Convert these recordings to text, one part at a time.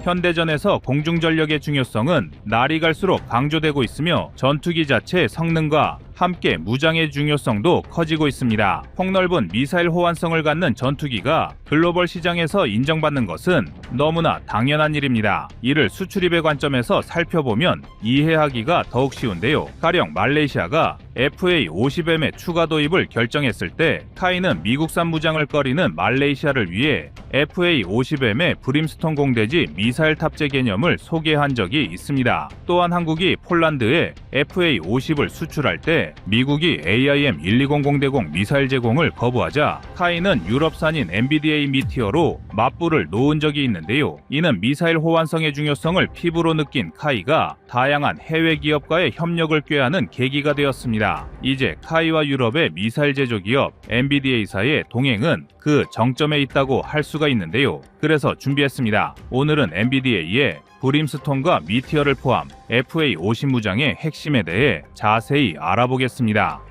현대전에서 공중전력의 중요성은 날이 갈수록 강조되고 있으며 전투기 자체의 성능과 함께 무장의 중요성도 커지고 있습니다. 폭넓은 미사일 호환성을 갖는 전투기가 글로벌 시장에서 인정받는 것은 너무나 당연한 일입니다. 이를 수출입의 관점에서 살펴보면 이해하기가 더욱 쉬운데요. 가령 말레이시아가 FA-50M의 추가 도입을 결정했을 때 카이는 미국산 무장을 꺼리는 말레이시아를 위해 FA-50M의 브림스톤 공대지 미사일 탑재 개념을 소개한 적이 있습니다. 또한 한국이 폴란드에 FA-50을 수출할 때 미국이 AIM-120 공대공 미사일 제공을 거부하자 카이는 유럽산인 MBDA 미티어로 맞불을 놓은 적이 있는데요. 이는 미사일 호환성의 중요성을 피부로 느낀 카이가 다양한 해외 기업과의 협력을 꾀하는 계기가 되었습니다. 이제 카이와 유럽의 미사일 제조 기업 MBDA사의 동행은 그 정점에 있다고 할 수가 있는데요. 그래서 준비했습니다. 오늘은 MBDA의 브림스톤과 미티어를 포함 FA-50 무장의 핵심에 대해 자세히 알아보겠습니다.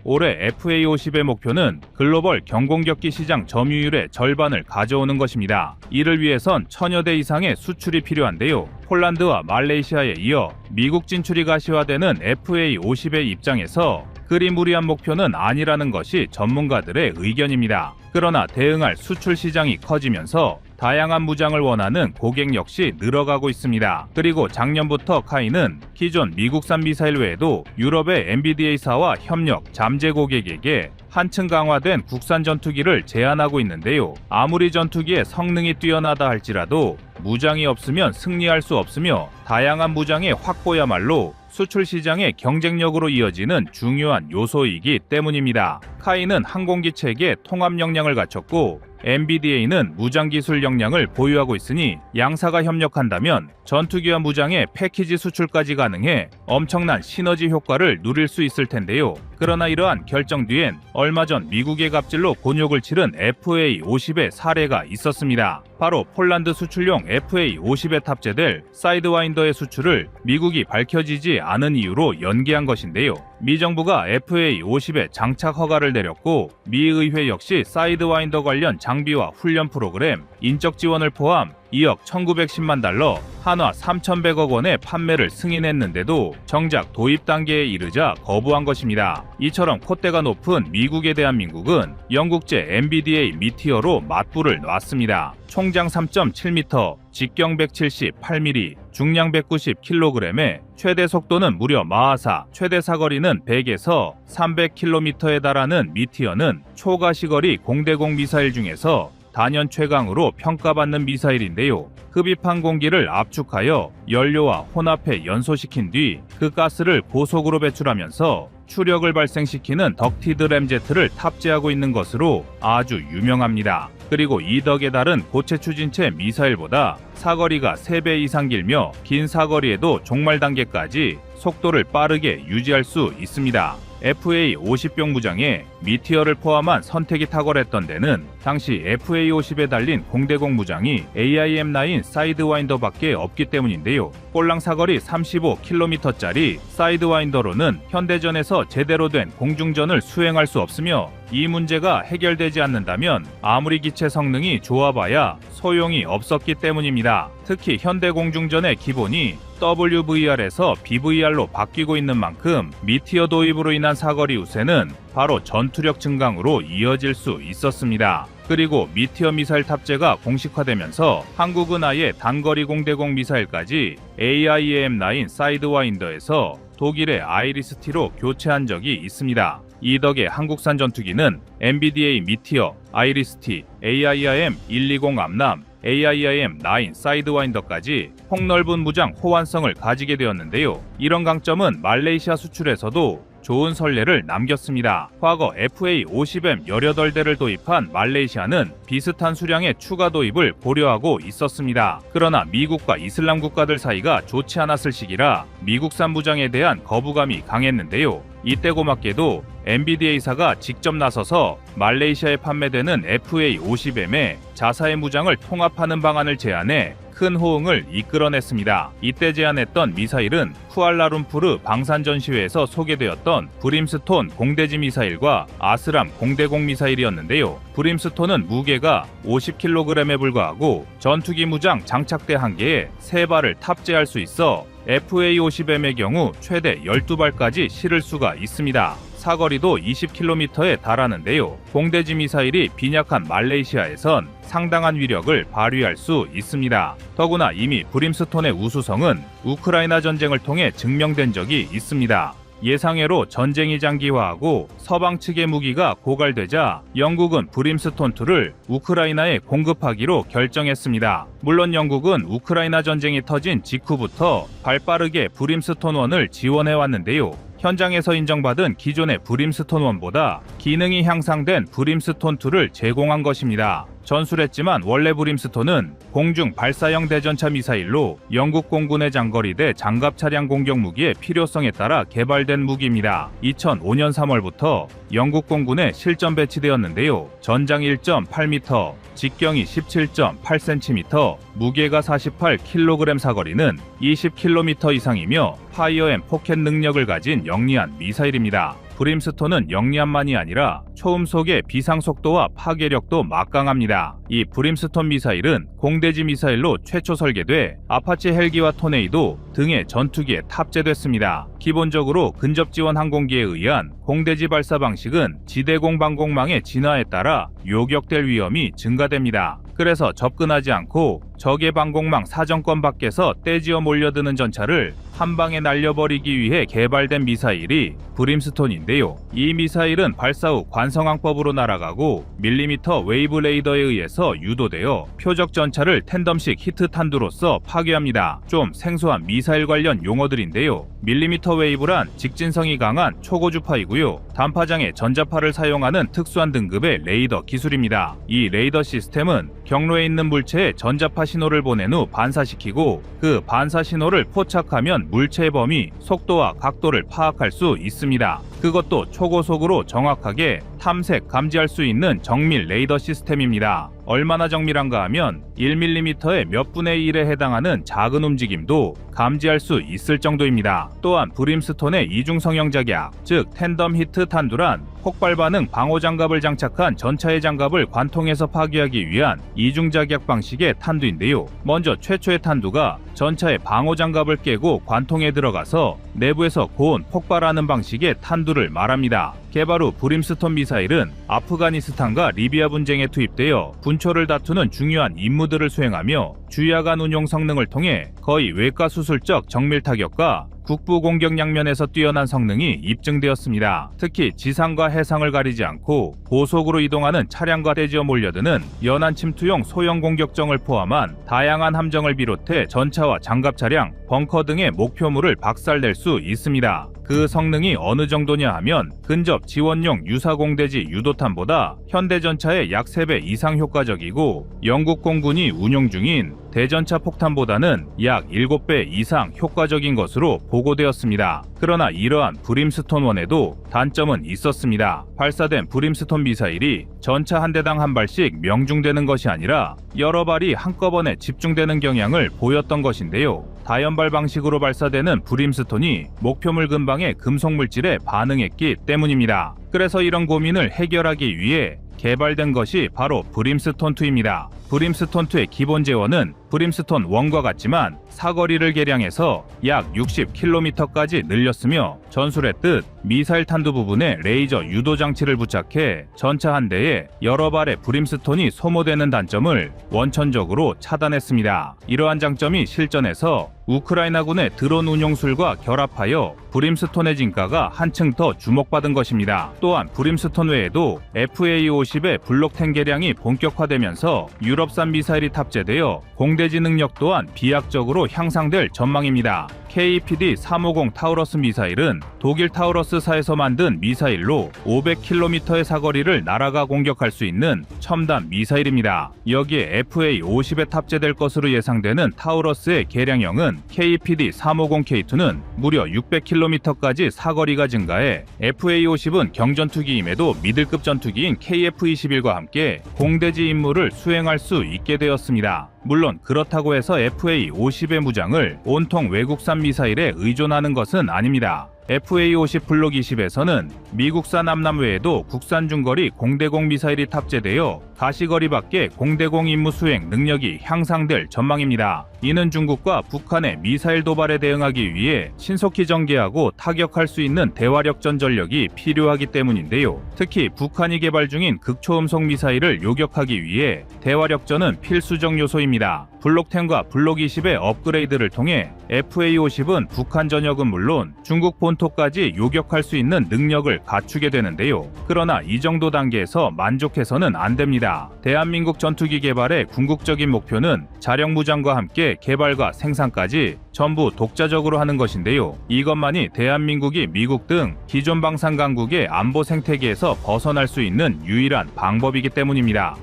올해 FA-50의 목표는 글로벌 경공격기 시장 점유율의 절반을 가져오는 것입니다. 이를 위해선 1000여 대 이상의 수출이 필요한데요. 폴란드와 말레이시아에 이어 미국 진출이 가시화되는 FA-50의 입장에서 그리 무리한 목표는 아니라는 것이 전문가들의 의견입니다. 그러나 대응할 수출 시장이 커지면서 다양한 무장을 원하는 고객 역시 늘어가고 있습니다. 그리고 작년부터 카이는 기존 미국산 미사일 외에도 유럽의 MBDA사와 협력, 잠재 고객에게 한층 강화된 국산 전투기를 제안하고 있는데요. 아무리 전투기의 성능이 뛰어나다 할지라도 무장이 없으면 승리할 수 없으며 다양한 무장의 확보야말로 수출 시장의 경쟁력으로 이어지는 중요한 요소이기 때문입니다. 카이는 항공기 체계 통합 역량을 갖췄고 MBDA는 무장기술 역량을 보유하고 있으니 양사가 협력한다면 전투기와 무장의 패키지 수출까지 가능해 엄청난 시너지 효과를 누릴 수 있을 텐데요. 그러나 이러한 결정 뒤엔 얼마 전 미국의 갑질로 곤욕을 치른 FA-50의 사례가 있었습니다. 바로 폴란드 수출용 FA-50에 탑재될 사이드와인더의 수출을 미국이 밝혀지지 않은 이유로 연기한 것인데요. 미 정부가 FA-50에 장착 허가를 내렸고 미 의회 역시 사이드와인더 관련 장비와 훈련 프로그램, 인적 지원을 포함 2억 1910만 달러, 한화 3,100억 원의 판매를 승인했는데도 정작 도입 단계에 이르자 거부한 것입니다. 이처럼 콧대가 높은 미국에 대한 민국은 영국제 MBDA 미티어로 맞불을 놨습니다. 총장 3.7m, 직경 178mm, 중량 190kg에 최대 속도는 무려 마하4, 최대 사거리는 100에서 300km에 달하는 미티어는 초가시거리 공대공 미사일 중에서 단연 최강으로 평가받는 미사일인데요. 흡입한 공기를 압축하여 연료와 혼합해 연소시킨 뒤 그 가스를 고속으로 배출하면서 추력을 발생시키는 덕티드 램제트를 탑재하고 있는 것으로 아주 유명합니다. 그리고 이 덕에 달은 고체 추진체 미사일보다 사거리가 3배 이상 길며 긴 사거리에도 종말 단계까지 속도를 빠르게 유지할 수 있습니다. FA-50병 무장에 미티어를 포함한 선택이 탁월했던 데는 당시 FA-50에 달린 공대공 무장이 AIM-9 사이드와인더밖에 없기 때문인데요. 꼴랑 사거리 35km짜리 사이드와인더로는 현대전에서 제대로 된 공중전을 수행할 수 없으며 이 문제가 해결되지 않는다면 아무리 기체 성능이 좋아봐야 소용이 없었기 때문입니다. 특히 현대 공중전의 기본이 WVR에서 BVR로 바뀌고 있는 만큼 미티어 도입으로 인한 사거리 우세는 바로 전투력 증강으로 이어질 수 있었습니다. 그리고 미티어 미사일 탑재가 공식화되면서 한국은 아예 단거리 공대공 미사일까지 AIM-9 사이드와인더에서 독일의 아이리스-T로 교체한 적이 있습니다. 이 덕에 한국산 전투기는 MBDA 미티어, 아이리스-T, AIM-120 암람, AIM-9 사이드와인더까지 폭넓은 무장 호환성을 가지게 되었는데요. 이런 강점은 말레이시아 수출에서도 좋은 선례를 남겼습니다. 과거 FA-50M 18대를 도입한 말레이시아는 비슷한 수량의 추가 도입을 고려하고 있었습니다. 그러나 미국과 이슬람 국가들 사이가 좋지 않았을 시기라 미국산 무장에 대한 거부감이 강했는데요. 이때 고맙게도 MBDA사가 직접 나서서 말레이시아에 판매되는 FA-50M에 자사의 무장을 통합하는 방안을 제안해 큰 호응을 이끌어냈습니다. 이때 제안했던 미사일은 쿠알라룸푸르 방산전시회에서 소개되었던 브림스톤 공대지 미사일과 아스람 공대공 미사일이었는데요. 브림스톤은 무게가 50kg에 불과하고 전투기 무장 장착대 1개에 3발을 탑재할 수 있어 FA-50M의 경우 최대 12발까지 실을 수가 있습니다. 사거리도 20km에 달하는데요. 공대지 미사일이 빈약한 말레이시아에선 상당한 위력을 발휘할 수 있습니다. 더구나 이미 브림스톤의 우수성은 우크라이나 전쟁을 통해 증명된 적이 있습니다. 예상외로 전쟁이 장기화하고 서방 측의 무기가 고갈되자 영국은 브림스톤2를 우크라이나에 공급하기로 결정했습니다. 물론 영국은 우크라이나 전쟁이 터진 직후부터 발빠르게 브림스톤1을 지원해왔는데요. 현장에서 인정받은 기존의 브림스톤1보다 기능이 향상된 브림스톤2를 제공한 것입니다. 전술했지만 원래 브림스톤은 공중 발사형 대전차 미사일로 영국 공군의 장거리대 장갑 차량 공격 무기의 필요성에 따라 개발된 무기입니다. 2005년 3월부터 영국 공군에 실전 배치되었는데요. 전장 1.8m, 직경이 17.8cm, 무게가 48kg, 사거리는 20km 이상이며 파이어 앤 포켓 능력을 가진 영리한 미사일입니다. 브림스톤은 영리함만이 아니라 초음 속의 비상 속도와 파괴력도 막강합니다. 이 브림스톤 미사일은 공대지 미사일로 최초 설계돼 아파치 헬기와 토네이도 등의 전투기에 탑재됐습니다. 기본적으로 근접 지원 항공기에 의한 공대지 발사 방식은 지대공 방공망의 진화에 따라 요격될 위험이 증가됩니다. 그래서 접근하지 않고 적의 방공망 사정권 밖에서 떼지어 몰려드는 전차를 한 방에 날려버리기 위해 개발된 미사일이 브림스톤인데요. 이 미사일은 발사 후 관성항법으로 날아가고 밀리미터 웨이브 레이더에 의해서 유도되어 표적 전차를 텐덤식 히트 탄두로서 파괴합니다. 좀 생소한 미사일 관련 용어들인데요. 밀리미터 웨이브란 직진성이 강한 초고주파이고요. 단파장에 전자파를 사용하는 특수한 등급의 레이더 기술입니다. 이 레이더 시스템은 경로에 있는 물체에 전자파 신호를 보낸 후 반사시키고 그 반사 신호를 포착하면 물체의 범위, 속도와 각도를 파악할 수 있습니다. 그것도 초고속으로 정확하게 탐색, 감지할 수 있는 정밀 레이더 시스템입니다. 얼마나 정밀한가 하면 1mm의 몇 분의 1에 해당하는 작은 움직임도 감지할 수 있을 정도입니다. 또한 브림스톤의 이중성형 작약, 즉 텐덤 히트 탄두란 폭발 반응 방호 장갑을 장착한 전차의 장갑을 관통해서 파괴하기 위한 이중 작약 방식의 탄두인데요. 먼저 최초의 탄두가 전차의 방호 장갑을 깨고 관통에 들어가서 내부에서 고온 폭발하는 방식의 탄두를 말합니다. 개발 후 브림스톤 미사일은 아프가니스탄과 리비아 분쟁에 투입되어 분초를 다투는 중요한 임무들을 수행하며 주야간 운용 성능을 통해 거의 외과 수술적 정밀 타격과 국부 공격 양면에서 뛰어난 성능이 입증되었습니다. 특히 지상과 해상을 가리지 않고 고속으로 이동하는 차량과 떼지어 몰려드는 연안 침투용 소형 공격정을 포함한 다양한 함정을 비롯해 전차와 장갑 차량, 벙커 등의 목표물을 박살낼 수 있습니다. 그 성능이 어느 정도냐 하면 근접 지원용 유사공대지 유도탄보다 현대전차의 약 3배 이상 효과적이고 영국 공군이 운용 중인 대전차 폭탄보다는 약 7배 이상 효과적인 것으로 보고되었습니다. 그러나 이러한 브림스톤1에도 단점은 있었습니다. 발사된 브림스톤 미사일이 전차 한 대당 한 발씩 명중되는 것이 아니라 여러 발이 한꺼번에 집중되는 경향을 보였던 것인데요. 다연발 방식으로 발사되는 브림스톤이 목표물 근방의 금속 물질에 반응했기 때문입니다. 그래서 이런 고민을 해결하기 위해 개발된 것이 바로 브림스톤2입니다. 브림스톤2의 기본 제원은 브림스톤1과 같지만 사거리를 개량해서 약 60km까지 늘렸으며 전술했듯 미사일 탄두 부분에 레이저 유도 장치를 부착해 전차 한 대에 여러 발의 브림스톤이 소모되는 단점을 원천적으로 차단했습니다. 이러한 장점이 실전에서 우크라이나군의 드론 운용술과 결합하여 브림스톤의 진가가 한층 더 주목받은 것입니다. 또한 브림스톤 외에도 FA-50의 블록10 개량이 본격화되면서 유럽산 미사일이 탑재되어 공대지 능력 또한 비약적으로 향상될 전망입니다. KEPD-350 타우러스 미사일은 독일 타우러스사에서 만든 미사일로 500km의 사거리를 날아가 공격할 수 있는 첨단 미사일입니다. 여기에 FA-50에 탑재될 것으로 예상되는 타우러스의 개량형은 KEPD-350K2는 무려 600km까지 사거리가 증가해 FA-50은 경전투기임에도 미들급 전투기인 KF-21과 함께 공대지 임무를 수행할 수 있게 되었습니다. 물론 그렇다고 해서 FA-50의 무장을 온통 외국산 미사일에 의존하는 것은 아닙니다. FA-50 블록 20에서는 미국산 함남 외에도 국산 중거리 공대공 미사일이 탑재되어 가시거리 밖에 공대공 임무 수행 능력이 향상될 전망입니다. 이는 중국과 북한의 미사일 도발에 대응하기 위해 신속히 전개하고 타격할 수 있는 대화력 전전력이 필요하기 때문인데요. 특히 북한이 개발 중인 극초음속 미사일을 요격하기 위해 대화력전은 필수적 요소입니다. 블록 10과 블록 20의 업그레이드를 통해 FA-50은 북한 전역은 물론 중국 본토까지 요격할 수 있는 능력을 갖추게 되는데요. 그러나 이 정도 단계에서 만족해서는 안 됩니다. 대한민국 전투기 개발의 궁극적인 목표는 자력무장과 함께 개발과 생산까지 전부 독자적으로 하는 것인데요. 이것만이 대한민국이 미국 등 기존 방산 강국의 안보 생태계에서 벗어날 수 있는 유일한 방법이기 때문입니다.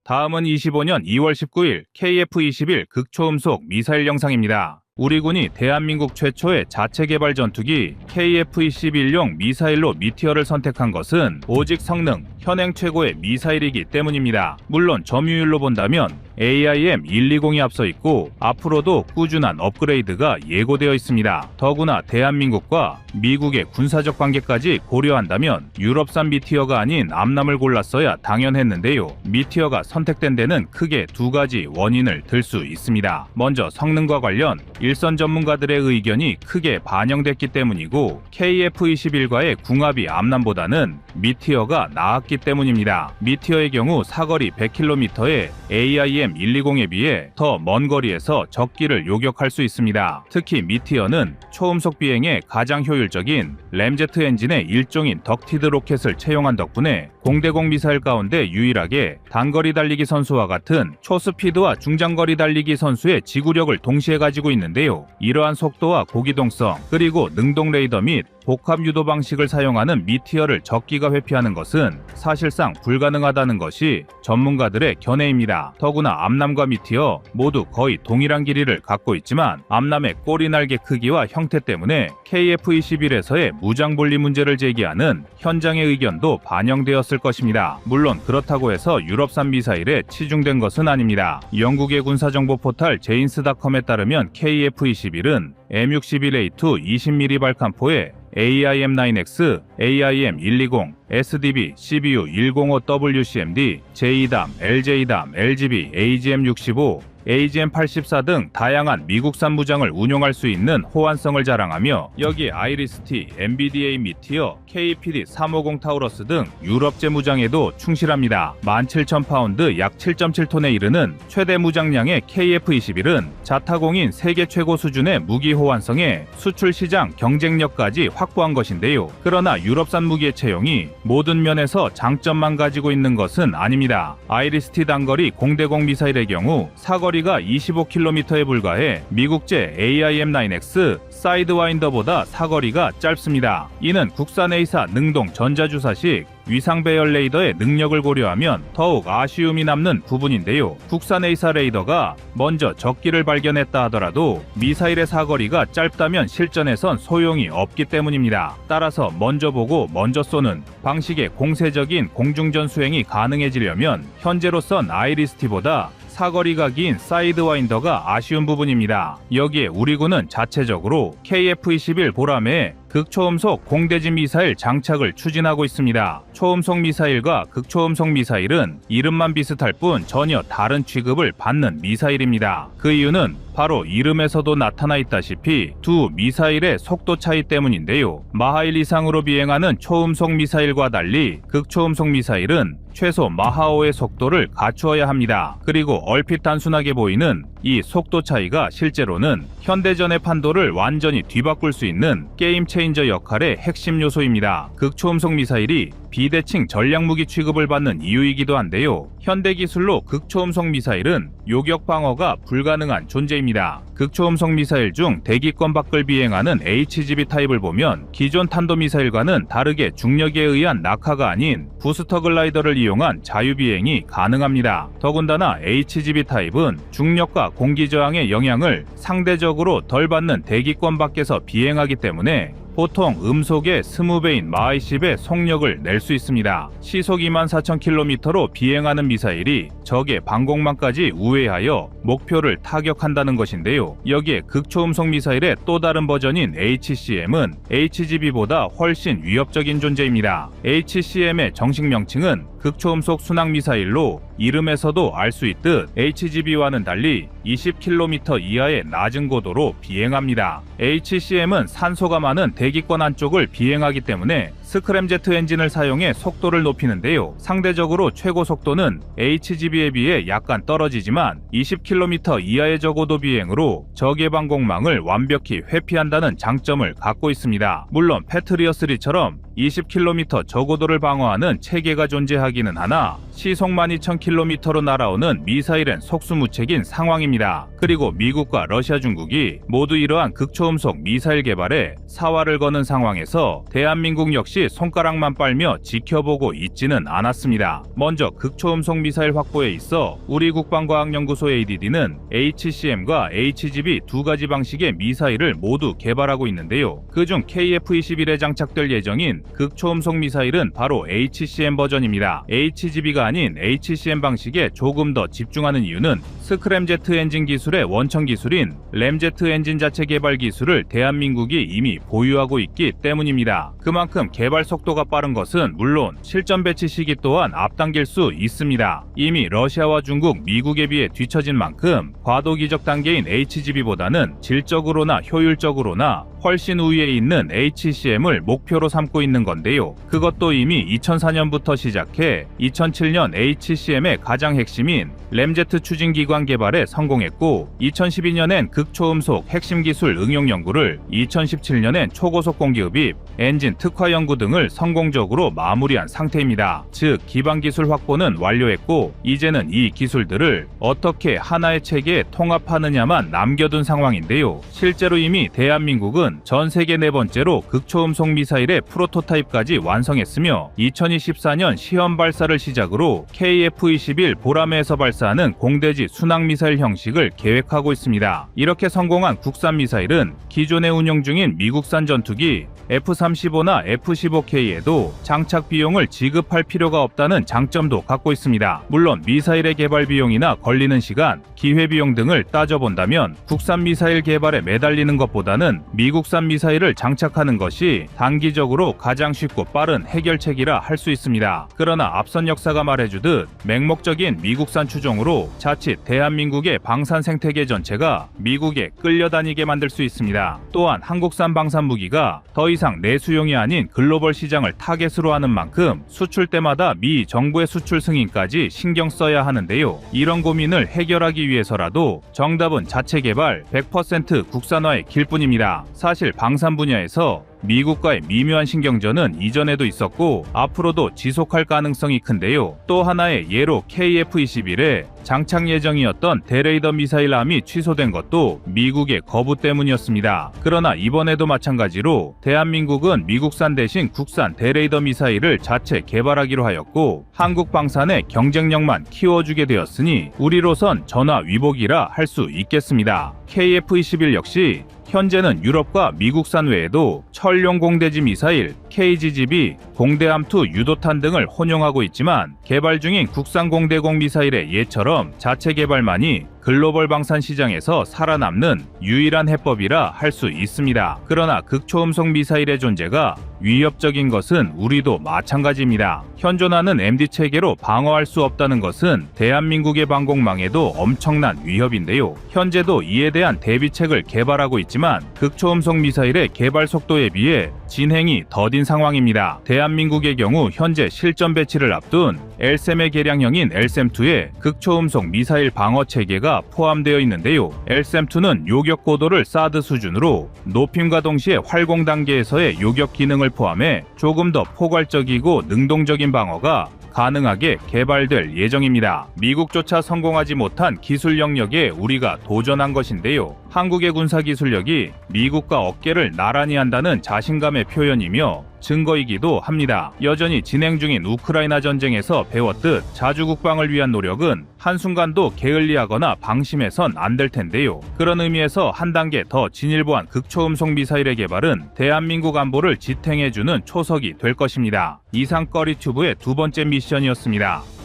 다음은 25년 2월 19일 KF-21 극초음속 미사일 영상입니다. 우리 군이 대한민국 최초의 자체 개발 전투기 KF-21용 미사일로 미티어를 선택한 것은 오직 성능, 현행 최고의 미사일이기 때문입니다. 물론 점유율로 본다면 AIM-120이 앞서 있고 앞으로도 꾸준한 업그레이드가 예고되어 있습니다. 더구나 대한민국과 미국의 군사적 관계까지 고려한다면 유럽산 미티어가 아닌 암남을 골랐어야 당연했는데요. 미티어가 선택된 데는 크게 두 가지 원인을 들 수 있습니다. 먼저 성능과 관련 일선 전문가들의 의견이 크게 반영됐기 때문이고 KF-21과의 궁합이 암남보다는 미티어가 나았기 때문입니다. 미티어의 경우 사거리 100km에 AIM-120에 비해 더 먼 거리에서 적기를 요격할 수 있습니다. 특히 미티어는 초음속 비행에 가장 효율적인 램제트 엔진의 일종인 덕티드 로켓을 채용한 덕분에 공대공 미사일 가운데 유일하게 단거리 달리기 선수와 같은 초스피드와 중장거리 달리기 선수의 지구력을 동시에 가지고 있는데요. 이러한 속도와 고기동성 그리고 능동 레이더 및 복합 유도 방식을 사용하는 미티어를 적기가 회피하는 것은 사실상 불가능하다는 것이 전문가들의 견해입니다. 더구나 암남과 미티어 모두 거의 동일한 길이를 갖고 있지만 암남의 꼬리 날개 크기와 형태 때문에 KF-21에서의 무장 분리 문제를 제기하는 현장의 의견도 반영되었을 것입니다. 물론 그렇다고 해서 유럽산 미사일에 치중된 것은 아닙니다. 영국의 군사정보 포탈 제인스닷컴에 따르면 KF-21은 M61A2 20mm 발칸포에 AIM-9X, AIM-120, SDB, CBU-105WCMD, J-DAM, LJ-DAM, LGB, AGM-65, AGM-84 등 다양한 미국산 무장을 운용할 수 있는 호환성을 자랑하며 여기에 아이리스-T, MBDA 미티어, KPD-350 타우러스 등 유럽제 무장에도 충실합니다. 17,000파운드 약 7.7톤에 이르는 최대 무장량의 KF-21은 자타공인 세계 최고 수준의 무기 호환성에 수출 시장 경쟁력까지 확보한 것인데요. 그러나 유럽산 무기의 채용이 모든 면에서 장점만 가지고 있는 것은 아닙니다. 아이리스-T 단거리 공대공 미사일의 경우 사거리가 25km에 불과해 미국제 AIM-9X 사이드와인더보다 사거리가 짧습니다. 이는 국산 A사 능동 전자주사식 위상 배열 레이더의 능력을 고려하면 더욱 아쉬움이 남는 부분인데요. 국산 A사 레이더가 먼저 적기를 발견했다 하더라도 미사일의 사거리가 짧다면 실전에선 소용이 없기 때문입니다. 따라서 먼저 보고 먼저 쏘는 방식의 공세적인 공중전 수행이 가능해지려면 현재로선 아이리스-T보다 사거리가 긴 사이드와인더가 아쉬운 부분입니다. 여기에 우리 군은 자체적으로 KF-21 보람에 극초음속 공대지 미사일 장착을 추진하고 있습니다. 초음속 미사일과 극초음속 미사일은 이름만 비슷할 뿐 전혀 다른 취급을 받는 미사일입니다. 그 이유는 바로 이름에서도 나타나 있다시피 두 미사일의 속도 차이 때문인데요. 마하1 이상으로 비행하는 초음속 미사일과 달리 극초음속 미사일은 최소 마하5의 속도를 갖추어야 합니다. 그리고 얼핏 단순하게 보이는 이 속도 차이가 실제로는 현대전의 판도를 완전히 뒤바꿀 수 있는 게임 체인저 역할의 핵심 요소입니다. 극초음속 미사일이 비대칭 전략무기 취급을 받는 이유이기도 한데요. 현대 기술로 극초음속 미사일은 요격 방어가 불가능한 존재입니다. 극초음속 미사일 중 대기권 밖을 비행하는 HGB 타입을 보면 기존 탄도미사일과는 다르게 중력에 의한 낙하가 아닌 부스터 글라이더를 이용한 자유비행이 가능합니다. 더군다나 HGB 타입은 중력과 공기 저항의 영향을 상대적으로 덜 받는 대기권 밖에서 비행하기 때문에 보통 음속의 20배인 마하 20의 속력을 낼 수 있습니다. 시속 24,000km로 비행하는 미사일이 적의 방공망까지 우회하여 목표를 타격한다는 것인데요. 여기에 극초음속 미사일의 또 다른 버전인 HCM은 HGB보다 훨씬 위협적인 존재입니다. HCM의 정식 명칭은 극초음속 순항 미사일로 이름에서도 알 수 있듯 HGB와는 달리 20km 이하의 낮은 고도로 비행합니다. HCM은 산소가 많은 대기권 안쪽을 비행하기 때문에 스크램제트 엔진을 사용해 속도를 높이는데요. 상대적으로 최고 속도는 HGB에 비해 약간 떨어지지만 20km 이하의 저고도 비행으로 적의 방공망을 완벽히 회피한다는 장점을 갖고 있습니다. 물론 패트리어3처럼 20km 저고도를 방어하는 체계가 존재하기는 하나 시속 12,000km로 날아오는 미사일은 속수무책인 상황입니다. 그리고 미국과 러시아, 중국이 모두 이러한 극초음속 미사일 개발에 사활을 거는 상황에서 대한민국 역시 손가락만 빨며 지켜보고 있지는 않았습니다. 먼저 극초음속 미사일 확보에 있어 우리 국방과학연구소 ADD는 HCM과 HGB 두 가지 방식의 미사일을 모두 개발하고 있는데요. 그중 KF-21에 장착될 예정인 극초음속 미사일은 바로 HCM 버전입니다. HGB가 아닌 HCM 방식에 조금 더 집중하는 이유는 스크램제트 엔진 기술의 원천 기술인 램제트 엔진 자체 개발 기술을 대한민국이 이미 보유하고 있기 때문입니다. 그만큼 개발 속도가 빠른 것은 물론 실전 배치 시기 또한 앞당길 수 있습니다. 이미 러시아와 중국, 미국에 비해 뒤처진 만큼 과도기적 단계인 HGB보다는 질적으로나 효율적으로나 훨씬 우위에 있는 HCM을 목표로 삼고 있는 건데요. 그것도 이미 2004년부터 시작해 2007년 HCM의 가장 핵심인 램제트 추진기관 개발에 성공했고 2012년엔 극초음속 핵심 기술 응용 연구를 2017년엔 초고속 공기흡입, 엔진 특화 연구 등을 성공적으로 마무리한 상태입니다. 즉 기반 기술 확보는 완료했고 이제는 이 기술들을 어떻게 하나의 체계에 통합하느냐만 남겨둔 상황인데요. 실제로 이미 대한민국은 전 세계 네 번째로 극초음속 미사일의 프로토타입까지 완성했으며 2024년 시험 발사를 시작으로 KF-21 보라매에서 발사하는 공대지 순항 미사일 형식을 계획하고 있습니다. 이렇게 성공한 국산 미사일은 기존에 운용 중인 미국산 전투기 F-35나 F-15K에도 장착 비용을 지급할 필요가 없다는 장점도 갖고 있습니다. 물론 미사일의 개발 비용이나 걸리는 시간, 기회 비용 등을 따져본다면 국산 미사일 개발에 매달리는 것보다는 미국산 미사일을 장착하는 것이 단기적으로 가장 쉽고 빠른 해결책이라 할 수 있습니다. 그러나 앞선 역사가 말해주듯 맹목적인 미국산 추종으로 자칫 대한민국의 방산 생태계 전체가 미국에 끌려다니게 만들 수 있습니다. 또한 한국산 방산 무기가 더 이상 내수용이 아닌 글로벌 시장을 타겟으로 하는 만큼 수출 때마다 미 정부의 수출 승인까지 신경 써야 하는데요. 이런 고민을 해결하기 위해서라도 정답은 자체 개발 100% 국산화의 길뿐입니다. 사실 방산 분야에서 미국과의 미묘한 신경전은 이전에도 있었고 앞으로도 지속할 가능성이 큰데요. 또 하나의 예로 KF-21에 장착 예정이었던 대레이더 미사일 함이 취소된 것도 미국의 거부 때문이었습니다. 그러나 이번에도 마찬가지로 대한민국은 미국산 대신 국산 대레이더 미사일을 자체 개발하기로 하였고 한국 방산의 경쟁력만 키워주게 되었으니 우리로선 전화위복이라 할 수 있겠습니다. KF-21 역시 현재는 유럽과 미국산 외에도 철용 공대지 미사일, KGGB, 공대함투 유도탄 등을 혼용하고 있지만 개발 중인 국산 공대공 미사일의 예처럼 자체 개발만이 글로벌 방산 시장에서 살아남는 유일한 해법이라 할 수 있습니다. 그러나 극초음속 미사일의 존재가 위협적인 것은 우리도 마찬가지입니다. 현존하는 MD 체계로 방어할 수 없다는 것은 대한민국의 방공망에도 엄청난 위협인데요. 현재도 이에 대한 대비책을 개발하고 있지만 극초음속 미사일의 개발 속도에 비해 진행이 더딘 상황입니다. 대한민국의 경우 현재 실전 배치를 앞둔 LSAM의 개량형인 LSAM-2에 극초음속 미사일 방어 체계가 포함되어 있는데요. LSAM-2는 요격 고도를 사드 수준으로 높임과 동시에 활공 단계에서의 요격 기능을 포함해 조금 더 포괄적이고 능동적인 방어가 가능하게 개발될 예정입니다. 미국조차 성공하지 못한 기술 영역에 우리가 도전한 것인데요. 한국의 군사기술력이 미국과 어깨를 나란히 한다는 자신감의 표현이며 증거이기도 합니다. 여전히 진행 중인 우크라이나 전쟁에서 배웠듯 자주국방을 위한 노력은 한순간도 게을리하거나 방심해선 안 될 텐데요. 그런 의미에서 한 단계 더 진일보한 극초음속 미사일의 개발은 대한민국 안보를 지탱해주는 초석이 될 것입니다. 이상 꺼리튜브의 두 번째 미션이었습니다.